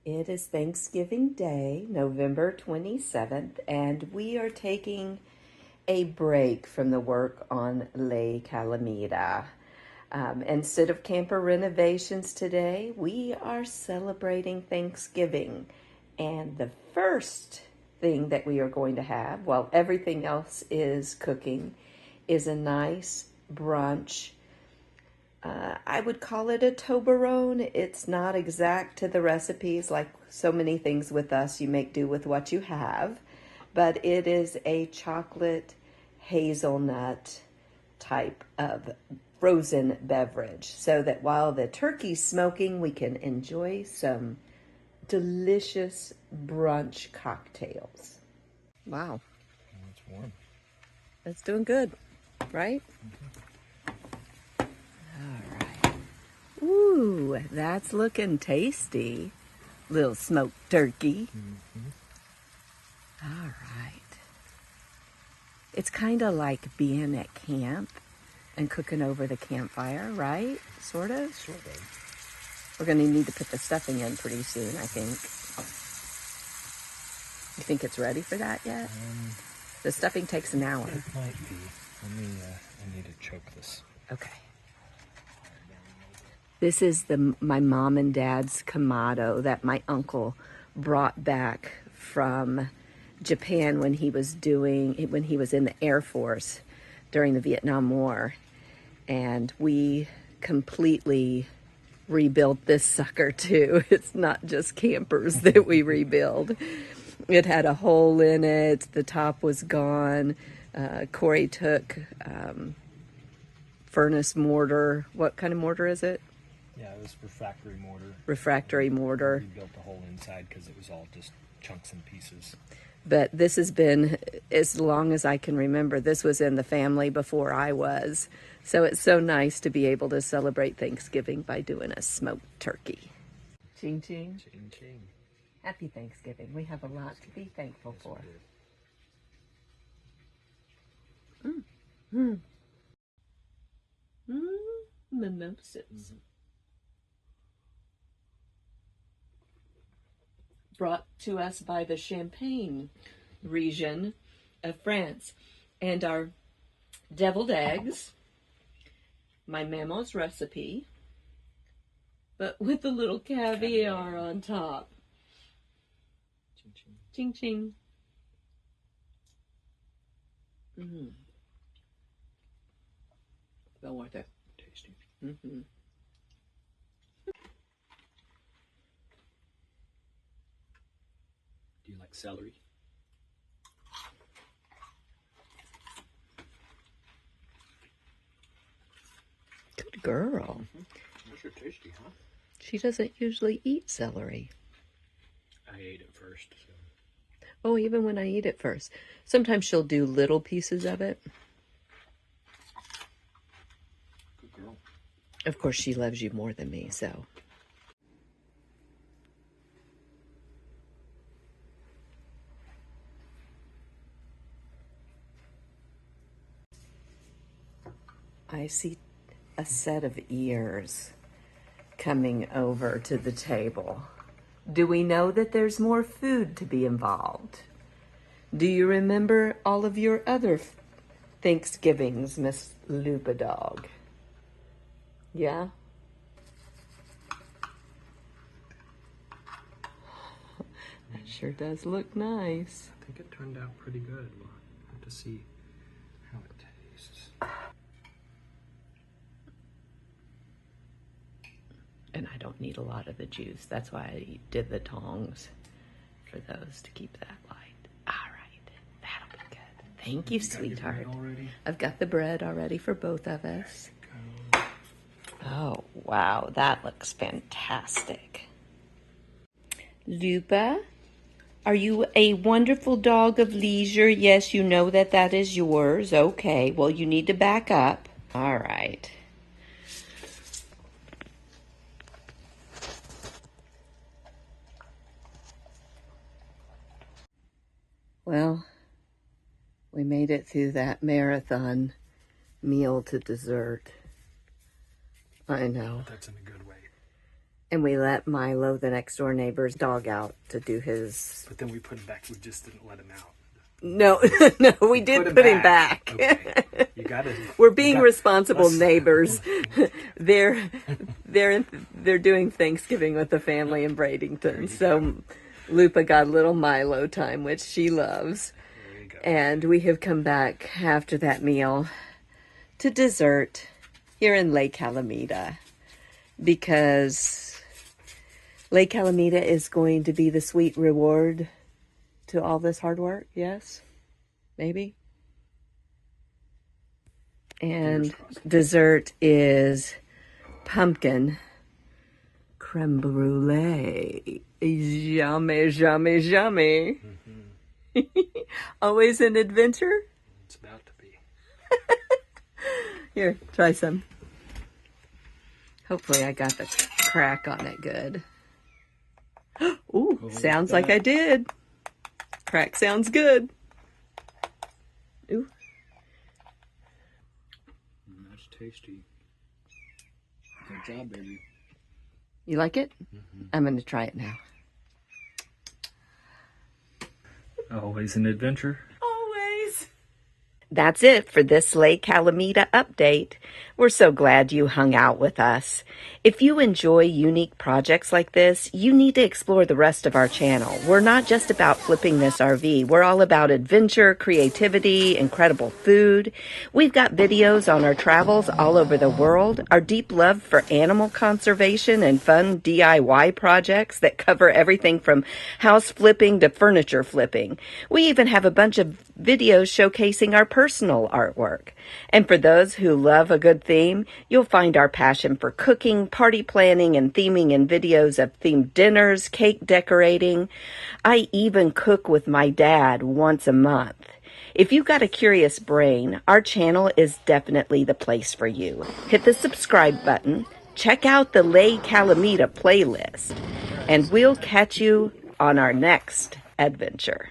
It is Thanksgiving Day, November 27th, and we are taking a break from the work on Lake Calamita. Instead of camper renovations today, we are celebrating Thanksgiving. And the first thing that we are going to have, while everything else is cooking, is a nice brunch. I would call it a Toblerone. It's not exact to the recipes, like so many things with us. You make do with what you have. But it is a chocolate hazelnut type of frozen beverage, so that while the turkey's smoking, we can enjoy some delicious brunch cocktails. Wow. It's warm. It's doing good, right? All right. Ooh, that's looking tasty. Little smoked turkey. All right. It's kind of like being at camp and cooking over the campfire, right? Sort of? Sort of. We're going to need to put the stuffing in pretty soon, I think. You think it's ready for that yet? The stuffing takes an hour. It might be. I need to choke this. Okay. This is my mom and dad's Kamado that my uncle brought back from Japan when he was in the Air Force during the Vietnam War. And we completely rebuilt this sucker too. It's not just campers that we rebuild. It had a hole in it. The top was gone. Corey took furnace mortar. What kind of mortar is it? Yeah, it was refractory mortar. Refractory mortar. We built the hole inside because it was all just chunks and pieces. But this has been, as long as I can remember, this was in the family before I was. So it's so nice to be able to celebrate Thanksgiving by doing a smoked turkey. Ching ching. Ching ching. Happy Thanksgiving. We have a lot to be thankful for. Mimosas. Brought to us by the Champagne region of France. And our deviled eggs, my mama's recipe, but with a little caviar on top. Ching ching. Ching ching. Well worth it. Tasty. Do you like celery? Good girl. Those are tasty, huh? She doesn't usually eat celery. I ate it first. So. Oh, even when I eat it first. Sometimes she'll do little pieces of it. Good girl. Of course, she loves you more than me, so. I see a set of ears coming over to the table. Do we know that there's more food to be involved? Do you remember all of your other Thanksgivings, Miss Lupa Dog? Yeah? That sure does look nice. I think it turned out pretty good. We'll have to see how it tastes. And I don't need a lot of the juice. That's why I did the tongs for those to keep that light. All right, that'll be good. Thank you, sweetheart. I've got the bread already for both of us. Oh, wow, that looks fantastic. Lupa, are you a wonderful dog of leisure? Yes, you know that that is yours. Okay, well, you need to back up. All right. Well, we made it through that marathon meal to dessert. I know. That's in a good way. And we let Milo, the next door neighbor's dog, out to do his... But then we put him back. We just didn't let him out. No, no, we did put him back. Okay. You gotta. We're being responsible neighbors. They're doing Thanksgiving with the family in Bradenton. So Lupa got a little Milo time, which she loves. There you go. And we have come back after that meal to dessert here in Lake Calamita, because Lake Calamita is going to be the sweet reward to all this hard work. Yes, maybe. And dessert is pumpkin creme brulee. Yummy, yummy, yummy. Mm-hmm. Always an adventure. It's about to be. Here, try some. Hopefully I got the crack on it good. Ooh, sounds like I did. Crack sounds good. Ooh. That's tasty. Good job, baby. You like it? Mm-hmm. I'm going to try it now. Always an adventure. Always. That's it for this Lake Calamita update. We're so glad you hung out with us. If you enjoy unique projects like this, you need to explore the rest of our channel. We're not just about flipping this RV. We're all about adventure, creativity, incredible food. We've got videos on our travels all over the world, our deep love for animal conservation, and fun DIY projects that cover everything from house flipping to furniture flipping. We even have a bunch of videos showcasing our personal artwork. And for those who love a good theme, you'll find our passion for cooking, party planning, and theming in videos of themed dinners, cake decorating. I even cook with my dad once a month. If you've got a curious brain, our channel is definitely the place for you. Hit the subscribe button, check out the Lake Calamita playlist, and we'll catch you on our next adventure.